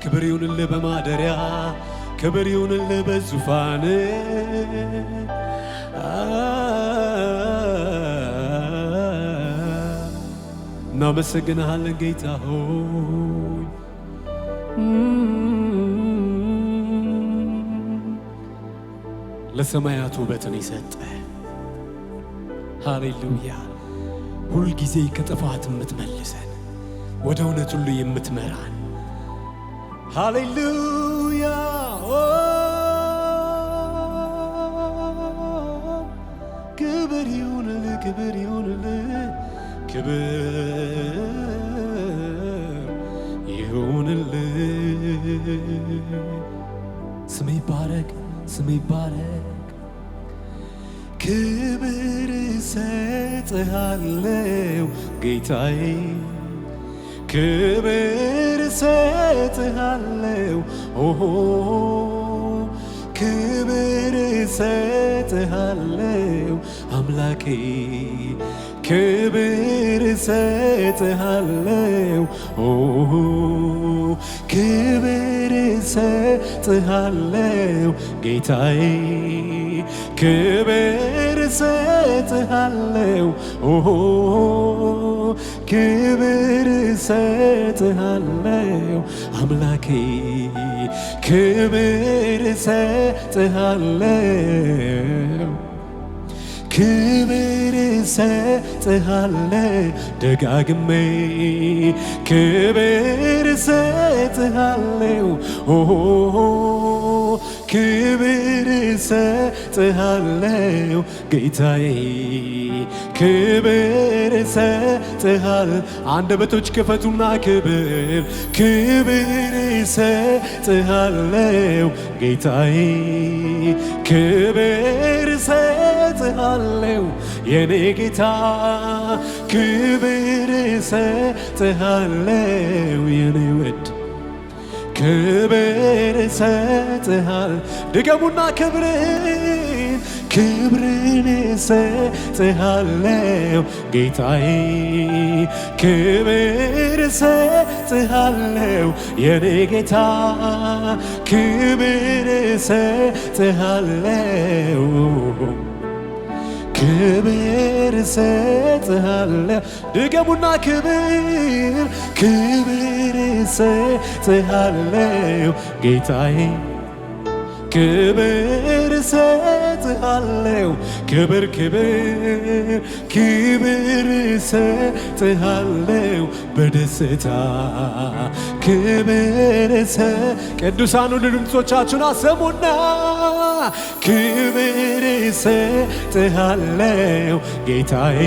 ክብር ይሁንልህ በማደሪያ ክብር ይሁንልህ በዙፋን እናመሰግንሃለን ጌታ ሆይ ለሰማያት ውበትን የሰጠ ሃሌሉያ ሁል ጊዜ ከጥፋት የምትመልሰን ወደ እውነት ሁሉ የምትመራን ሃሌሉያ ክብር ይሁንልህ ክብር ይሁንልህ ክብር ይሁንልህ ስምህ ይባረክ ስምህ ይባረክ ክብር እሰጥሃለሁ ጌታዬ ክብር እሰጥሃለሁ ኦሆ ክብር እሰጥሃለሁ አምላኬ ክብር እሰጥሃለሁ ኦሆ ክብር እሰጥሃለሁ ጌታዬ ክብር እሰጥሃለሁ ኦሆ ክብር እሰጥሃለሁ አምላኬ ክብር እሰጥሃለሁ ክብር እሰጥሃለሁ ደጋግሜ ክብር እሰጥሃለሁ ኦሆ ክብር እሰጥሃለሁ ጌታዬ ክብር እሰጥሃለሁ አንደበቶች ክፈቱና ክብር ክብር እሰጥሃለሁ ጌታዬ ክብር እሰጥሃለሁ የኔ ጌታ ክብር እሰጥሃለሁ የኔ ውድ ክብር እሰጥሃለሁ ድገሙና ክብርን እሰጥሃለሁ ጌታዬ ክብር እሰጥሃለሁ የኔ ጌታ ክብር እሰጥሃለሁ ክብር እሰጥሃለሁ ድገሙና ክብር እሰጥሃለሁ ጌታዬ ክብር እሰጥሃለሁ ክብር እሰጥሃለሁ በደስታ ክብር ቅዱሳን ሁሉ ድምፆቻችሁን አሰሙና ክብር እሰጥሃለሁ ጌታዬ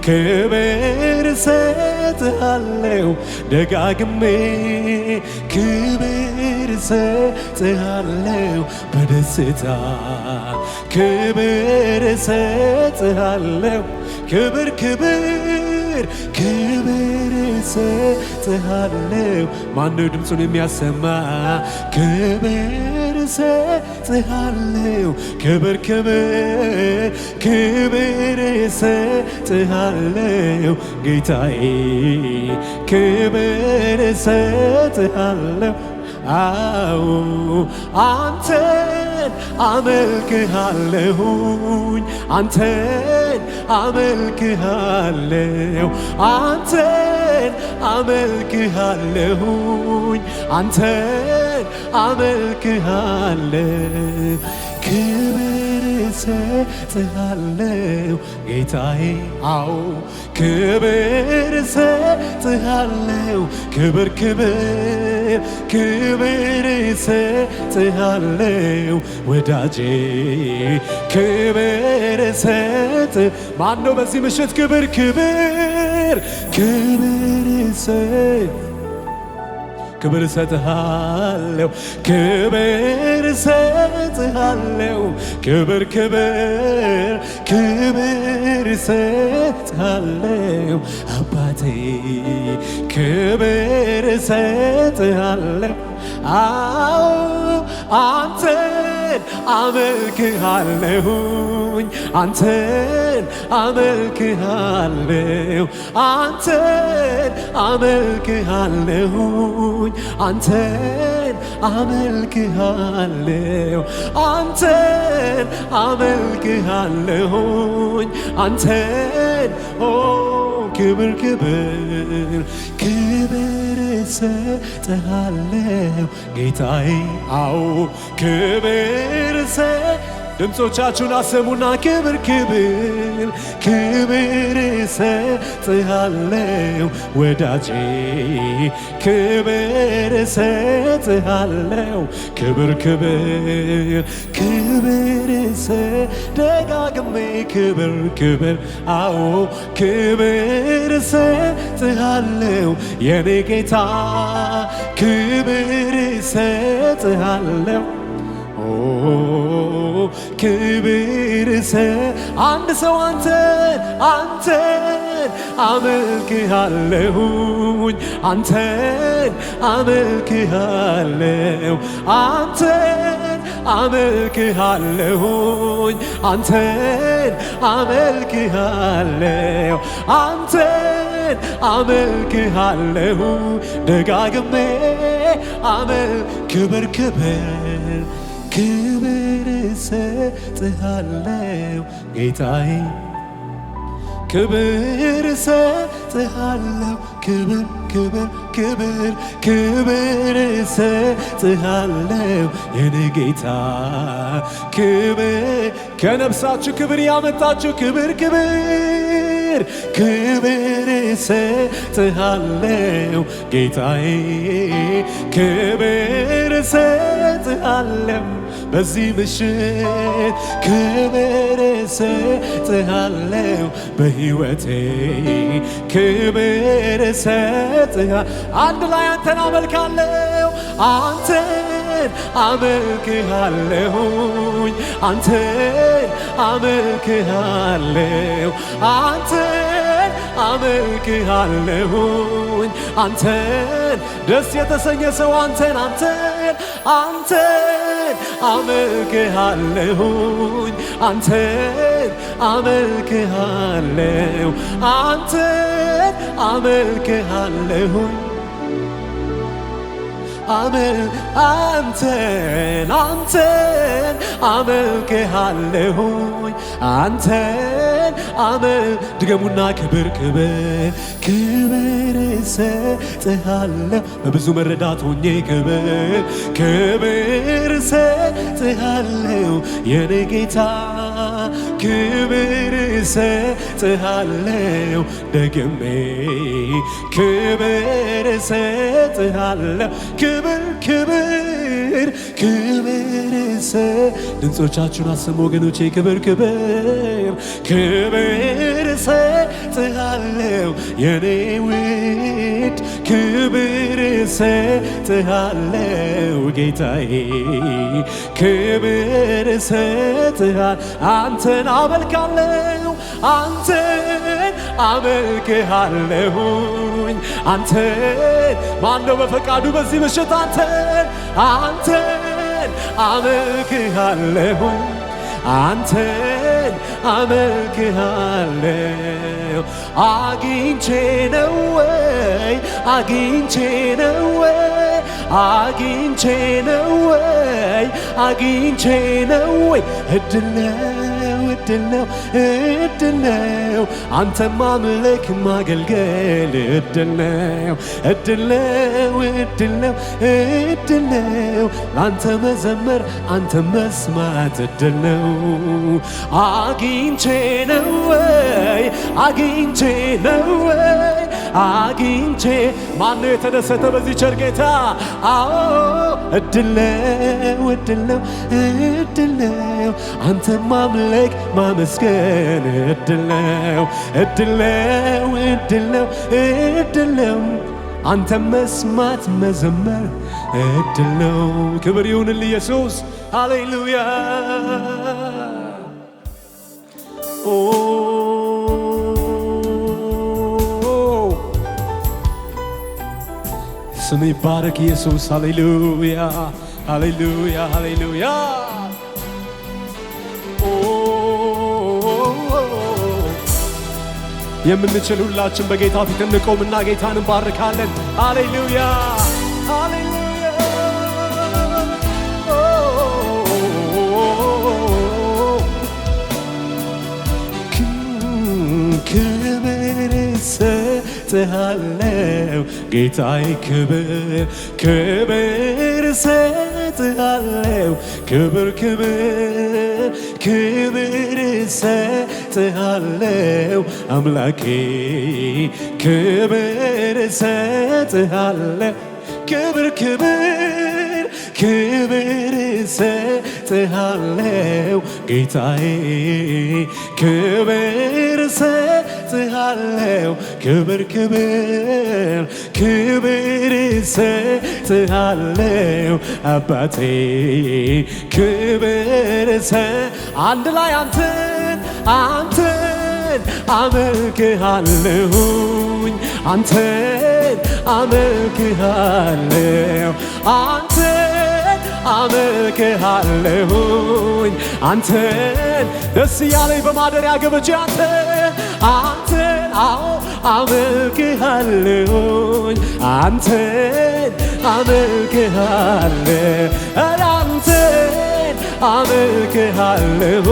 ክብር እሰጥሃለሁ ደጋግሜ ክብር እሰጥሃለሁ በደስታ ክብር እሰጥሃለሁ ክብር እሰጥሃለሁ ማነው ድምፁን የሚያሰማ ክብር እሰጥሃለሁ ክብር እሰጥሃለሁ ጌታዬ ክብር እሰጥሃለሁ አዎ አንተን አመልክሃለሁኝ አንተን አመልክሃለሁ አንተን አመልክሃለሁኝ አንተን አመልክሃለሁ ክብር እሰጥሃለሁ ጌታዬ አዎ ክብር እሰጥሃለሁ ክብር እሰጥሃለሁ ወዳጄ ክብር እሰጥ ማነው በዚህ ምሽት ክብር እሰጥሃለሁ ክብር እሰጥሃለሁ ክብር እሰጥሃለሁ አባቴ ክብር እሰጥሃለሁ አዎ አንተን አመልክሃለሁኝ አንተን አመልክሃለሁ አንተን አመልክሃለሁኝ አንተን አመልክሃለሁ አንተን አመልክሃለሁኝ አንተን ክብር ክብር ክብር እሰጥሃለሁ ጌታዬ አዎ ክብር ድምፆቻችሁን አሰሙና ክብር ክብር ክብር እሰጥሃለሁ ወዳጄ ክብር እሰጥሃለሁ ክብር ክብር ክብር ደጋግሜ ክብር ክብር አዎ ክብር እሰጥሃለሁ የኔ ጌታ ክብር እሰጥሃለሁ ክብር አንድ ሰው አንተን አመልክሃለሁኝ አንተን አመልክሃለሁ አንተን አመልክሃለሁኝ አንተን አመልክሃለሁ አንተን አመልክሃለሁ ደጋግሜ ክብር ክብር ክብር እሰጥሃለሁ ጌታዬ ክብር እሰጥሃለሁ ክብር ክብር ክብር ክብር እሰጥሃለሁ የኔ ጌታ ክብር ከነፍሳችሁ ክብር ያመጣችሁ ክብር ክብር ክብር እሰጥሃለሁ ጌታዬ ክብር እሰጥሃለሁ በዚህ ምሽት ክብር እሰጥሃለሁ በሕይወቴ ክብር እሰጥሃለሁ አንድ ላይ አንተን አመልካለሁ አንተን አመልክሃለሁኝ አንተን አመልክሃለሁ አንተን አመልክሃለሁኝ አንተን ደስ የተሰኘ ሰው አንተን አመልክሃለሁኝ አንተን አመልክሃለሁ አንተን አመልክሃለሁኝ አንተን አመልክሃለሁኝ አንተን ድገሙና ክብር ክብር ክብር እሰጥሃለሁ በብዙ መረዳት ሆኜ ክብር እሰጥሃለሁ የኔ ጌታ ክብር እሰጥሃለሁ ደግሜ ክብር እሰጥሃለሁ ክብር ክብር ክብር ድምፆቻችሁን አሰሙ ወገኖቼ ክብር ክብር ክብር እሰጥሃለሁ የኔ ውድ ክብር እሰጥሃለሁ ጌታዬ ክብር እሰጥሃለሁ አንተን አመልካለሁ አንተን አመልክሃለሁኝ አንተን ማነው በፈቃዱ በዚህ ምሽት አንተን አመልክሃለሁኝ አንተን አመልክሃለሁ አግኝቼ ነው ወይ አግኝቼ ነው ወይ አግኝቼ ነው ወይ አግኝቼ ነው ወይ እድል ነው አንተን ማምለክ ማገልገል እድል ነው ላንተ መዘመር አንተ መስማት እድል ነው አግኝቼ ነው ወይ አግኝቼ ነው ወይ አግኝቼ ማነው የተደሰተ በዚህ ቸር ጌታ አዎ እድል ነው አንተ ማምለክ ማመስገን እድል ነው አንተ መስማት መዘመር እድል ነው ክብር ይሁንልህ ኢየሱስ ሃሌሉያ ስም ይባረክ ኢየሱስ ሃሌሉያ ሃሌሉያ ሃሌሉያ የምንችል ሁላችን በጌታ ፊት እንቆምና ጌታን እንባርካለን። ሃሌሉያ ሃሌሉያ ክብር እሰጥሃለሁ ጌታዬ ክብር ክብር እሰጥሃለሁ ክብር ክብር ክብር እሰጥሃለሁ አምላኬ ክብር እሰጥሃለሁ ክብር ክብር ክብር እሰጥሃለሁ ጌታዬ ክብር እሰጥሃለሁ ክብር ክብር ክብር እሰጥሃለሁ አባቴ ክብር አንድ ላይ አንተን አመልክሃለሁኝ አንተን አመልክሃለሁ አንተን አመልክሃለሁኝ አንተን ደስ እያለኝ በማደሪያ ገብቼ አንተን አዎ አመልክሃለሁኝ አንተን አመልክሃለሁ አንተን አመልክሃለሁ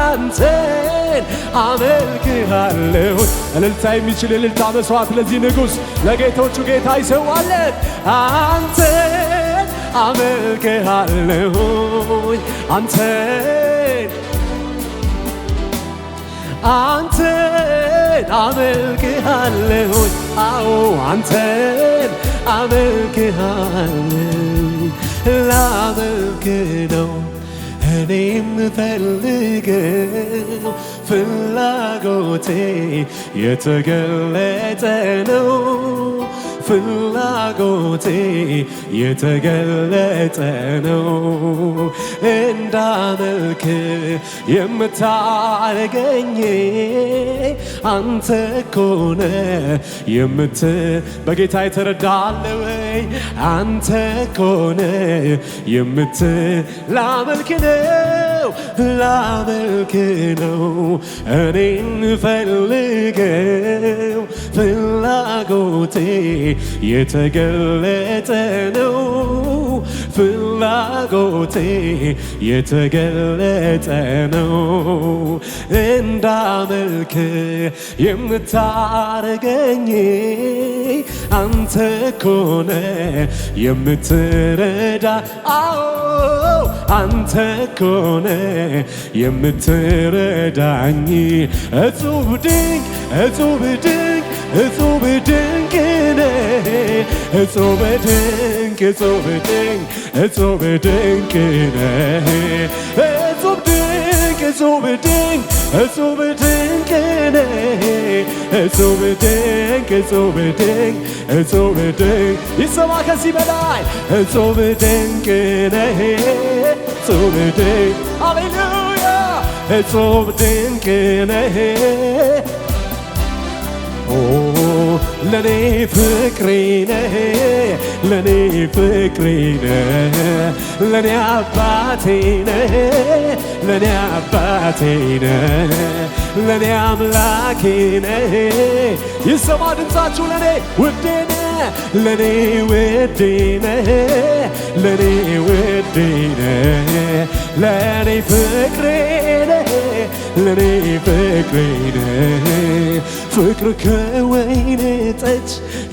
አንተን አመልክሃለሁ እልልታ የሚችል እልልታ መስዋዕት ለዚህ ንጉሥ ለጌቶቹ ጌታ ይሰዋለት አንተን አመልክሃለሁኝ አንተን አመልክሃለሁኝ አዎ አንተን አመልክሃለሁ ላመልክ ነው እኔ የምፈልገው ፍላጎቴ የተገለጠ ነው ፍላጎቴ የተገለጠ ነው እንዳመልክ የምታረገኝ አንተ ኮነ በጌታ የተረዳለ ወይ አንተ ኮነ ላመልክ ነው እኔን ፈልገው ፍላጎቴ የተገለጠ ነው ፍላጎቴ የተገለጠ ነው እንዳመልክ የምታረገኝ አንተ ኮነ የምትረዳ አዎ አንተ ኮነ የምትረዳኝ እጹብ ድንቅ እጹብ ድንቅ እጹብ ድንቅ ነህ እጹብ ድንቅ እጹብ ድንቅ እጹብ ድንቅ ነህ እጹብ ድንቅ እጹብ ድንቅ እጹብ ድንቅ ነህ እጹብ ድንቅ እጹብ ድንቅ እጹብ ድንቅ ይሰማ ከዚህ በላይ እጹብ ድንቅ ነህ እጹብ ድንቅ ሃሌሉያ እጹብ ድንቅ ነህ ለኔ ፍቅሬ ነህ ለኔ ፍቅሬ ነህ ለኔ አባቴ ነህ ለኔ አባቴ ነህ ለኔ አምላኬ ነህ ይሰማ ድምፃችሁ ለኔ ውዴ ነህ ለኔ ውዴ ነህ ለኔ ውዴ ነህ ለኔ ፍቅሬ ነህ ለኔ ፍቅሬ ነህ ፍቅር ከወይን ጠጅ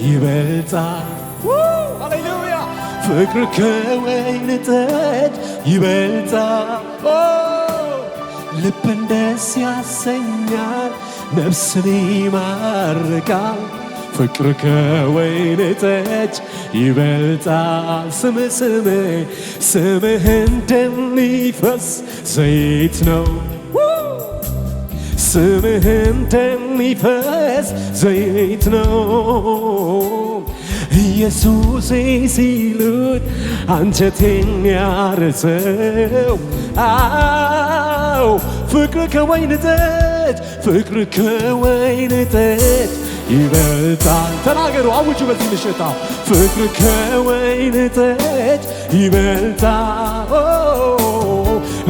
ይበልጣል ሃሌሉያ ፍቅር ከወይን ጠጅ ይበልጣል ልብን ደስ ያሰኛል ነፍስን ይማርካል ፍቅር ከወይን ጠጅ ይበልጣል ስምህ እንደሚፈስ ዘይት ነው ስምህ እንደሚፈስ ዘይት ነው ኢየሱሴ ሲሉት አንጀቴን ያረሰው አው ፍቅር ከወይን ጠጅ ፍቅር ከወይን ጠጅ ይበልጣል ተናገሩ አውጁ በዚህ ምሽታ ፍቅር ከወይን ጠጅ ይበልጣል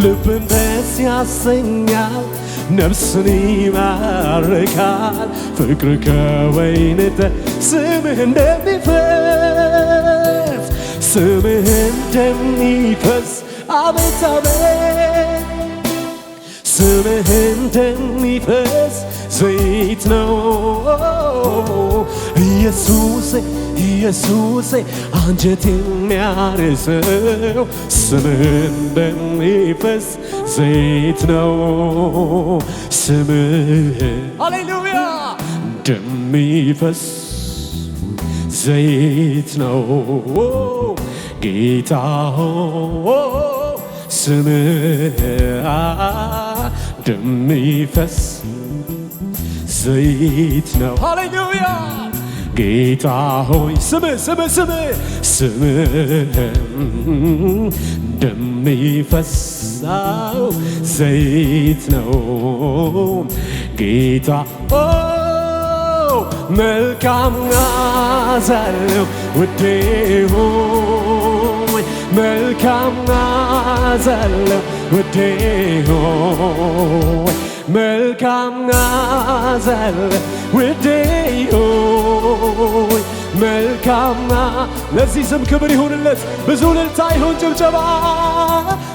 ልብን ደስ ያሰኛል ነፍስን ይማርካል ፍቅር ከወይን ስምህ እንደሚፈስ ስምህ እንደሚፈስ አቤት አቤት ስምህ እንደሚፈስ ዘይት ነው ኢየሱሴ ኢየሱሴ አንጀት የሚያርሰው ስምህ እንደሚፈስ ዘይት ነው ስምህ ሃሌሉያ እንደሚፈስ ዘይት ነው ጌታ ስምህ እንደሚፈስ ዘይት ነው ሃሌሉያ ጌታ ሆይ ስምህ እንደሚፈሳው ዘይት ነው ጌታ መልካም መዓዛ አለው ውዴ ሆይ መልካም መዓዛ አለው ውዴ ሆይ መልካም መዓዛ አለው ውዴ ሆይ መልካም ለዚህ ስም ክብር ይሁንለት ብዙ እልልታ ይሁን ጭብጨባ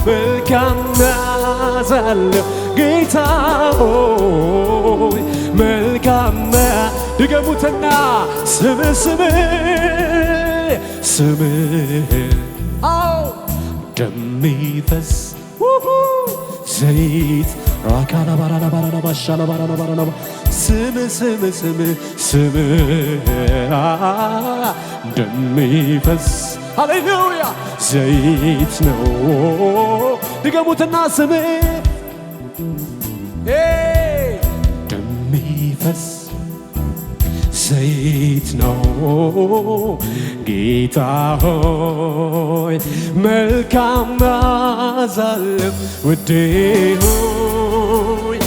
መልካም መዓዛ አለው ጌታ ሆይ መልካም ድገሙትና ስምህ እንደሚፈስ ዘይት ራካላባራላባራላባሻላባራላባራላባ ስምህ እንደሚፈስ ሃሌሉያ ዘይት ነው ድገሙትና ስምህ እንደሚፈስ ዘይት ነው ጌታ ሆይ መልካም መዓዛ አለው ውዴ ሆይ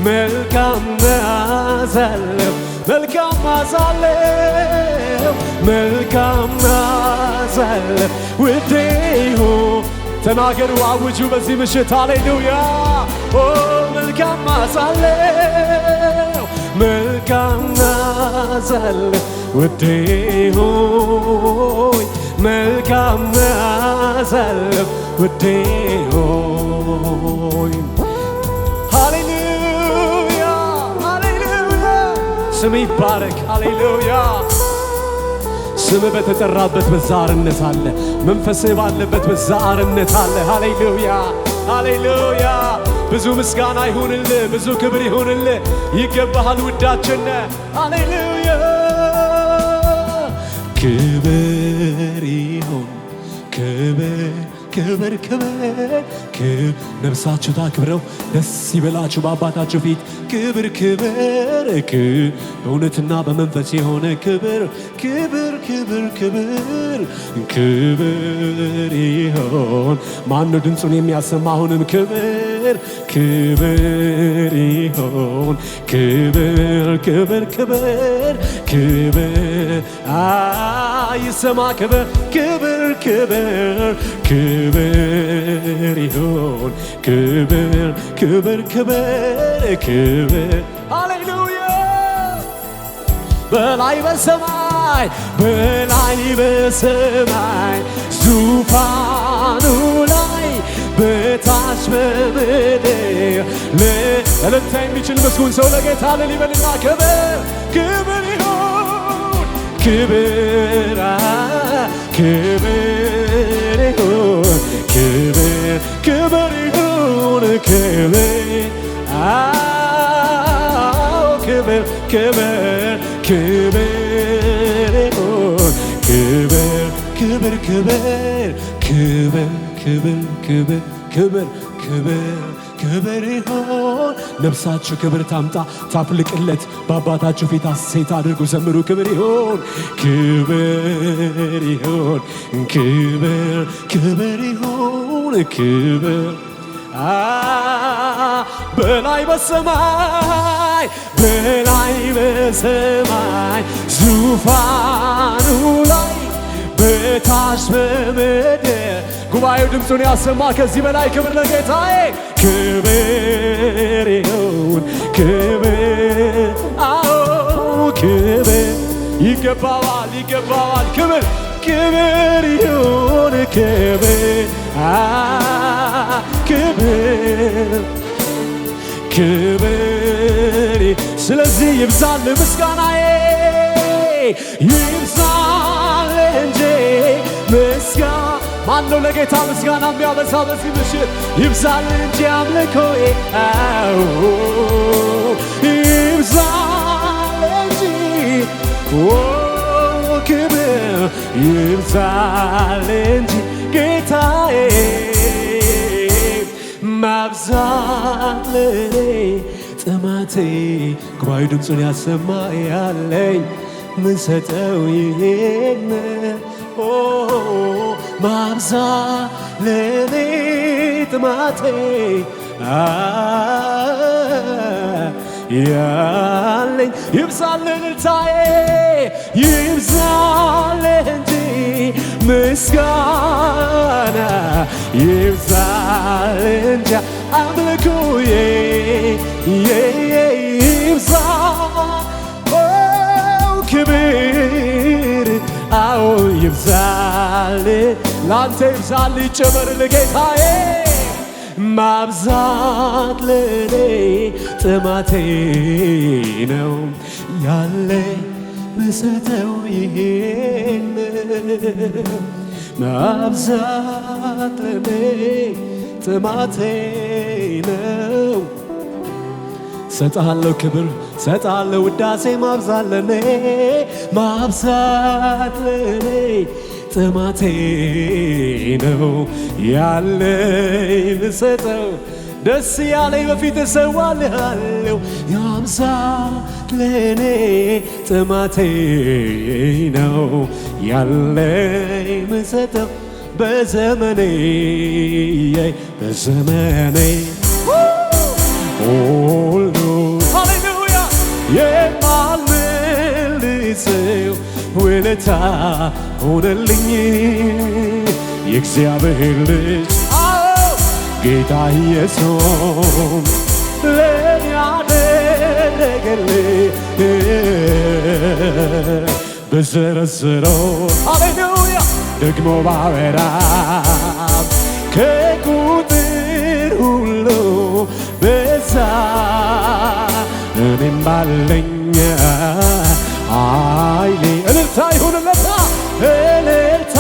መልካም መዓዛ አለው መልካም መዓዛ አለው መልካም መዓዛ አለው ውዴ ሆይ ተናገሩ አውጁ በዚህ ምሽት ሃሌሉያ መልካም መዓዛ አለው መልካም መዓዛ አለው ውዴ ሆይ መልካም መዓዛ አለው ውዴ ሆይ ሃሌሉያ ሃሌሉያ ስም ይባረክ ሃሌሉያ ስምህ በተጠራበት በዛ አርነት አለ መንፈስህ ባለበት በዛ አርነት አለ ሃሌሉያ ሃሌሉያ ብዙ ምስጋና ይሁንልህ ብዙ ክብር ይሁንልህ ይገባሃል ውዳችን ሃሌሉያ ክብር ይሁን ክብር ክብር ክብር ነፍሳችሁ ታክብረው ደስ ይበላችሁ በአባታችሁ ፊት ክብር ክብር በእውነትና በመንፈስ የሆነ ክብር ክብር ክብር ክብር ክብር ይሁን ማነው ድምፁን የሚያሰማ አሁንም ክብር ክብር ይሁን ክብር ክብር ክብር ክብር ይሰማ ክብር ክብር ክብር ክብር ይሁን ክብር ክብር ክብር ክብር ሃሌሉያ በላይ በሰማይ ዙፋኑ ላይ በታች በምድር ለእልልታ የሚችል ምስጉን ሰው ለጌታ ልበልና ክብር ክብር ይሁን ክብር ክብር ይሁን ክብር ክብር ይሁን ክብር ክብር ክብር ይሁን ክብር ክብር ክብር ክብር ክብር ክብር ክብር ክብር ይሁን ነፍሳችሁ ክብር ታምጣ ታፍልቅለት በአባታችሁ ፊት ሐሴት አድርጉ ዘምሩ ክብር ይሁን ክብር ይሁን ክብር ክብር ይሁን ክብር በላይ በሰማይ ዙፋኑ ላይ በታች በምድር ጉባኤው ድምፁን ያሰማ ከዚህ በላይ ክብር ለጌታዬ። ክብር ይሁን ክብር፣ አዎ ክብር ይገባዋል ይገባዋል። ክብር ክብር ይሁን ክብር፣ ክብር ክብር። ስለዚህ ይብዛል ምስጋናዬ ይብዛል እንጂ ምስጋና ማነው ለጌታ ምስጋና የሚያበዛ በዚህ ምሽት? ይብዛል እንጂ አምልኮዬ ይብዛል እንጂ ክብር ይብዛል እንጂ ጌታዬ ማብዛት ለኔ ጥማቴ። ጉባኤ ድምፁን ያሰማ ያለኝ ምሰጠው ይሄን ማብዛት ለኔ ጥማቴ ያለኝ ይብዛል እልልታዬ ይብዛል እንጂ ምስጋና ይብዛል እንጂ አምልኮዬ ይብዛል ክብር አዎ ይብዛል ላንተ ይብዛል ይጨመር ለጌታዬ ማብዛት ለኔ ጥማቴ ነው ያለኝ ምሰጠው ይሄን ማብዛት ለኔ ጥማቴ ነው። ሰጣለሁ ክብር ሰጣለሁ ውዳሴ ማብዛት ለኔ ማብዛት ለኔ ጥማቴ ነው ያለኝ ልሰጠው ደስ ያለኝ በፊት እሰዋልሃለሁ ያብዛት ለኔ ጥማቴ ነው ያለኝ ልሰጠው በዘመኔ ሁሉ ሃሌሉያ የማልመልሰው ውለታ ሆነልኝ የእግዚአብሔር ልጅ ጌታ ኢየሱስ ለኔ ያደረገልኝ ብዘረዝረው ሃሌሉያ ደግሞ ባወራ ከቁጥር ሁሉ በዛ እኔም ባለኝ ኃይሌ እልልታ ይሁንለታ እልልታ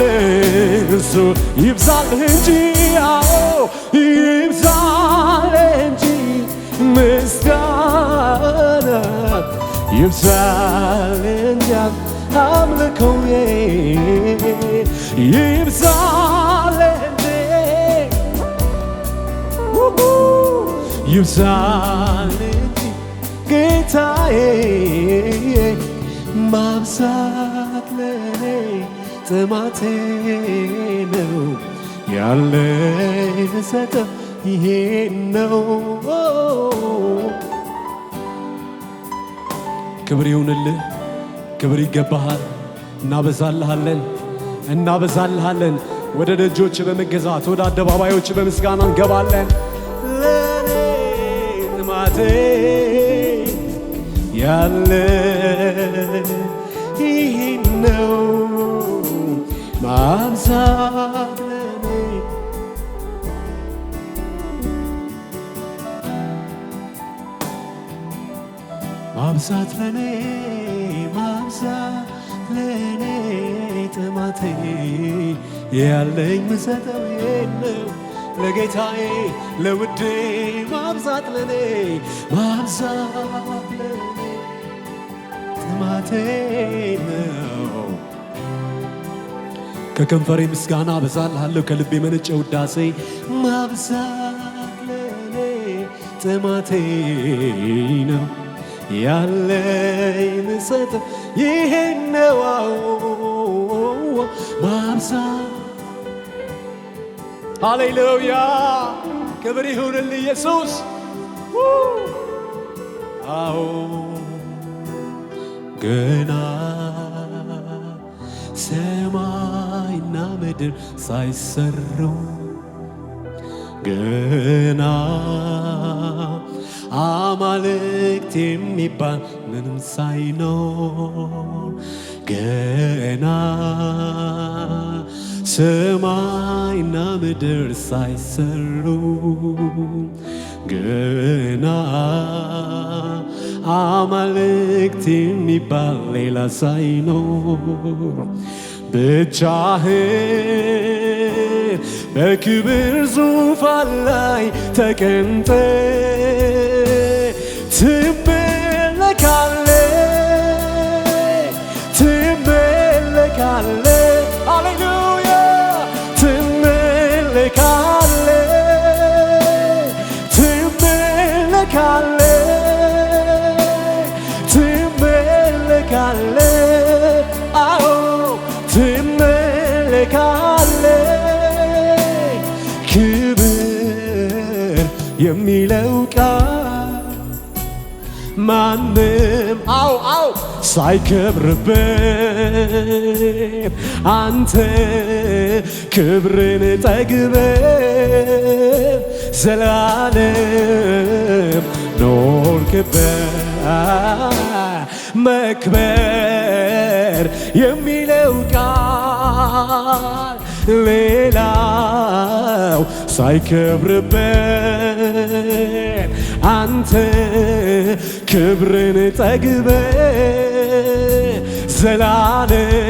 ለእርሱ ይብዛልህ እንጂ አዎ ይብዛል እንጂ ምስጋና ይብዛል እንጂ አምልኮዬ ይብዛል እንጂ ይብዛል እንጂ ጌታዬ ማብዛት ለኔ ጥማቴ ነው ያለኝ ልሰጠው ይሄን ነው። ክብር ይሁንልህ ክብር ይገባሃል። እናበዛልሃለን እናበዛልሃለን። ወደ ደጆች በመገዛት ወደ አደባባዮች በምስጋና እንገባለን። ለኔ ጥማቴ ያለ ይህ ነው ማብዛት ለኔ ማብዛት ለኔ ማብዛት ለኔ ጥማቴ ያለኝ ምሰጠው ነው ለጌታዬ ለውዴ ማብዛት ለኔ ማብዛት ለኔ ጥማቴ ነው። ከከንፈሬ ምስጋና አበዛልሃለሁ ከልቤ የመነጨ ውዳሴ ማብዛት ለኔ ጥማቴ ነው ያለኝ ምሰጠው ይሄን ነው ማብዛት። ሃሌሉያ ክብር ይሁንልህ ኢየሱስ። አዎ ገና ሰማይና ምድር ሳይሰሩ ገና አማልክት የሚባል ምንም ሳይኖር ገና ሰማይና ምድር ሳይሰሩ ገና አማልክት የሚባል ሌላ ሳይኖር ብቻህን በክብር ዙፋን ላይ ተቀምጠ ትመለካለህ ሃሌሉያ ትመለካለህ አዎ ትመለካለህ ክብር የሚለው ቃል ማንም አው ሳይከብርበት አንተ ክብርን ጠግበህ ዘላለም ኖርክበት መክበር የሚለው ቃል ሌላው ሳይከብርበት አንተ ክብርን ጠግበህ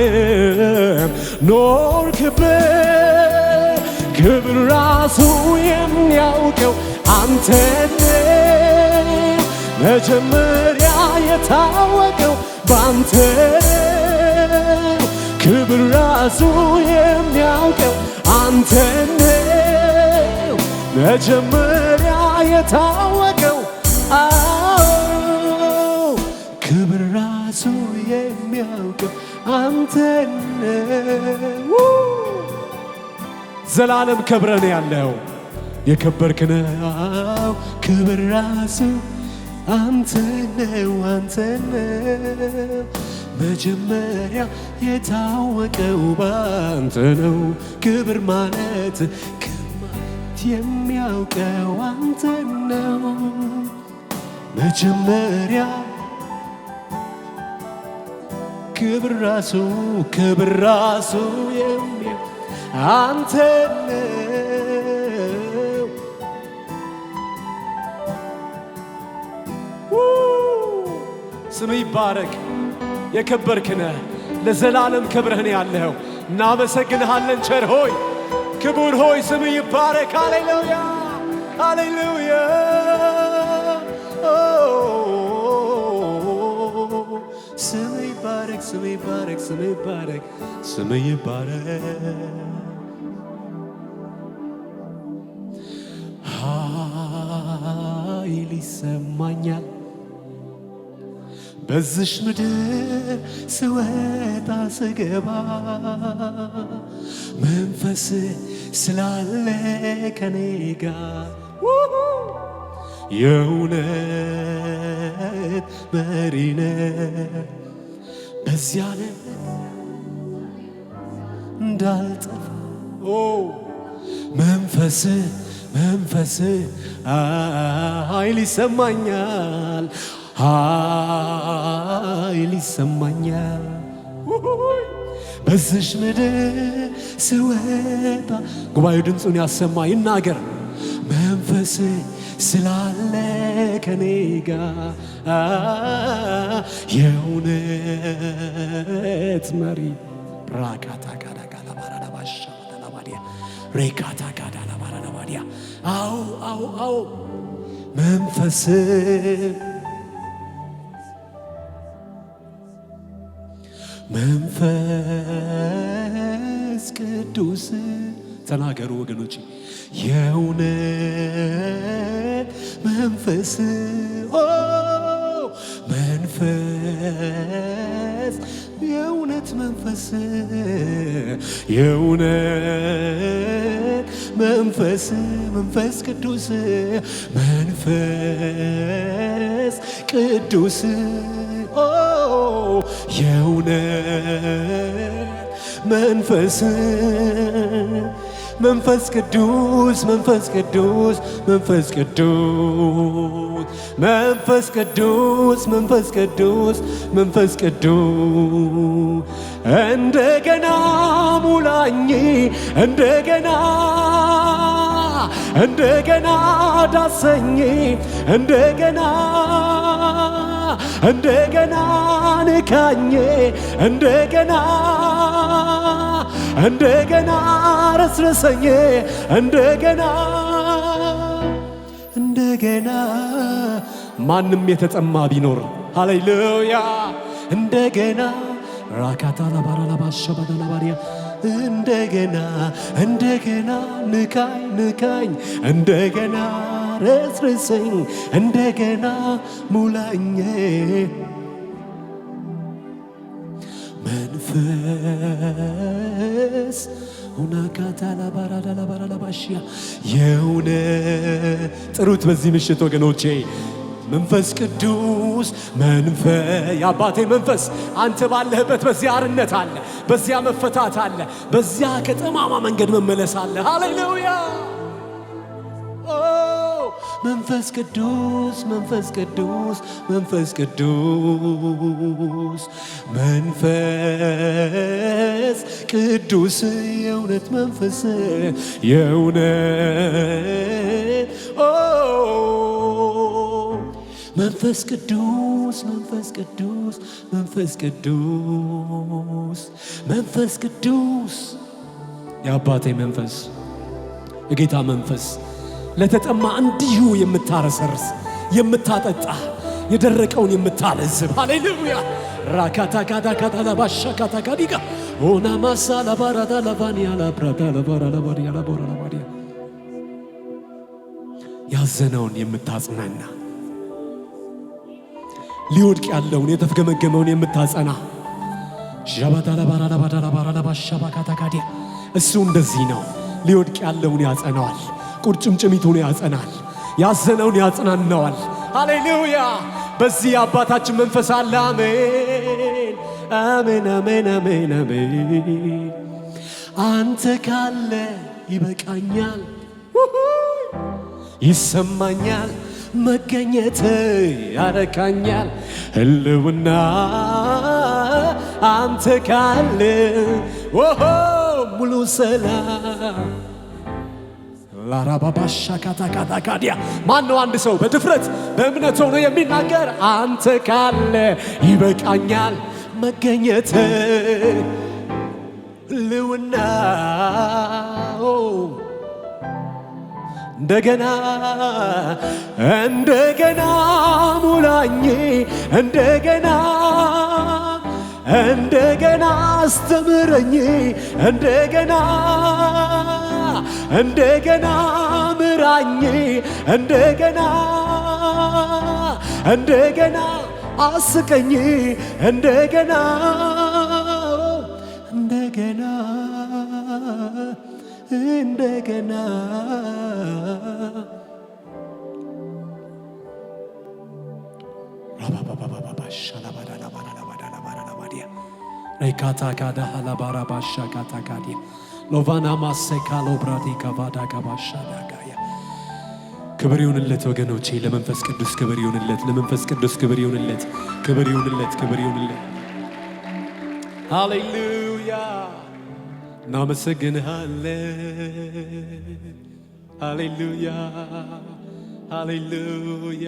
ዘላለም ኖርክበት ክብር ራሱ የሚያውቀው አንተን መጀመሪያ የታወቀው ባንተ ክብር ራሱ የሚያውቀው አንተን መጀመሪያ የታወቀው ክብር ራሱ የሚያውቀው አንተን ዘላለም ከብረን ያለው የከበርክ ነው ክብር ራሱ አንተነው መጀመሪያ የታወቀው ባንተ ነው ክብር ማለት የሚያውቀው አንተ ነው መጀመሪያ ክብር ራሱ የሚያውቀው አንተ ነው ስምህ ይባረክ የከበርክ ነህ ለዘላለም ክብርህን ያለኸው እናመሰግንሃለን ቸር ሆይ ክቡር ሆይ ስምህ ይባረክ ሃሌሉያ ሃሌሉያ ስምህ ይባረክ ስምህ ይባረክ ስምህ ይባረክ ስምህ ይባረክ ኃይል ይሰማኛል በዝሽ ምድር ስወጣ ስገባ መንፈስ ስላለ ከኔ ጋር የእውነት መሪነ በዚያ እንዳልጠፋ መንፈስ ኃይል ይሰማኛል ኃይል ይሰማኛል በዝሽ ምድር ስወጣ ጉባኤው ድምፁን ያሰማ ይናገር መንፈስ ስላለ ከኔ ጋር የእውነት መሪ ራካታ ጋዳ ጋላ ባራዳ ባሻ ተላባዲያ ሬካታ ጋዳ ባራዳ ባዲያ አው መንፈስ ቅዱስ ተናገሩ ወገኖች የእውነት መንፈስ የእውነት መንፈስ ቅዱስ የእውነት መንፈስ መንፈስ ቅዱስ መንፈስ ቅዱስ መንፈስ ቅዱስ መንፈስ ቅዱስ መንፈስ ቅዱስ መንፈስ ቅዱስ እንደገና ሙላኝ እንደገና እንደገና ዳሰኝ እንደገና እንደገና ንካኝ እንደገና እንደገና ረስረሰኝ እንደገና እንደገና ማንም የተጠማ ቢኖር ሃሌሉያ እንደገና ራካታ ለባራ ለባሸባዳ ለባሪያ እንደገና እንደገና ንካኝ ንካኝ እንደገና ረስረሰኝ እንደገና ሙላኝ መንፈስ ሁናካታ ለባራዳ ለባራ ለባሽያ የሆነ ጥሩት በዚህ ምሽት ወገኖቼ መንፈስ ቅዱስ የአባቴ መንፈስ አንተ ባለህበት በዚያ አርነት አለ በዚያ መፈታት አለ በዚያ ከጠማማ መንገድ መመለስ አለ ሃሌሉያ መንፈስ ቅዱስ መንፈስ ቅዱስ መንፈስ ቅዱስ መንፈስ ቅዱስ የእውነት መንፈስ የእውነት መንፈስ ቅዱስ መንፈስ ቅዱስ መንፈስ ቅዱስ መንፈስ ቅዱስ የአባቴ መንፈስ የጌታ መንፈስ ለተጠማ እንዲሁ የምታረሰርስ የምታጠጣ የደረቀውን የምታለዝብ ሃሌሉያ ራካታ ካታ ካታ ለባሻ ካታ ካዲጋ ኦና ማሳ ለባራዳ ለባኒያ ለብራዳ ለባራ ለባሪያ ለቦራ ለባሪያ ያዘነውን የምታጽናና ሊወድቅ ያለውን የተፍገመገመውን የምታጸና ጃባታ ለባራ ለባዳ ለባራ ለባሻ ባካታ ካዲያ እሱ እንደዚህ ነው ሊወድቅ ያለውን ያጸናዋል ቁርጭምጭሚቱን ያጸናል ያዘነውን ያጽናናዋል ሃሌሉያ በዚህ አባታችን መንፈስ አለ አሜን አሜን አሜን አሜን አሜን አንተ ካለ ይበቃኛል ይሰማኛል መገኘት ያረካኛል ህልውና አንተ ካለ ሙሉ ሰላም ላራባባሻ ካታ ካታ ካዲያ ማነው አንድ ሰው በድፍረት በእምነት ሆኖ የሚናገር አንተ ካለ ይበቃኛል መገኘት ህልውና እንደገና እንደገና ሙላኝ እንደገና እንደገና አስተምረኝ እንደገና እንደገና ምራኝ እንደገና እንደገና አስቀኝ እንደገና እንደገና እንደገና ሬካታ ካዳ ሃላባራ ባሻ ካታ ካዲ ሎቫና ማሴካሎ ብራዲ ካቫዳ ጋባሻ ዳጋያ ክብር ይሁንለት ወገኖቼ ለመንፈስ ቅዱስ ክብር ይሁንለት ለመንፈስ ቅዱስ ክብር ይሁንለት ክብር ይሁንለት ክብር ይሁንለት ሃሌሉያ እናመሰግንሃለን ሃሌሉያ ሃሌሉያ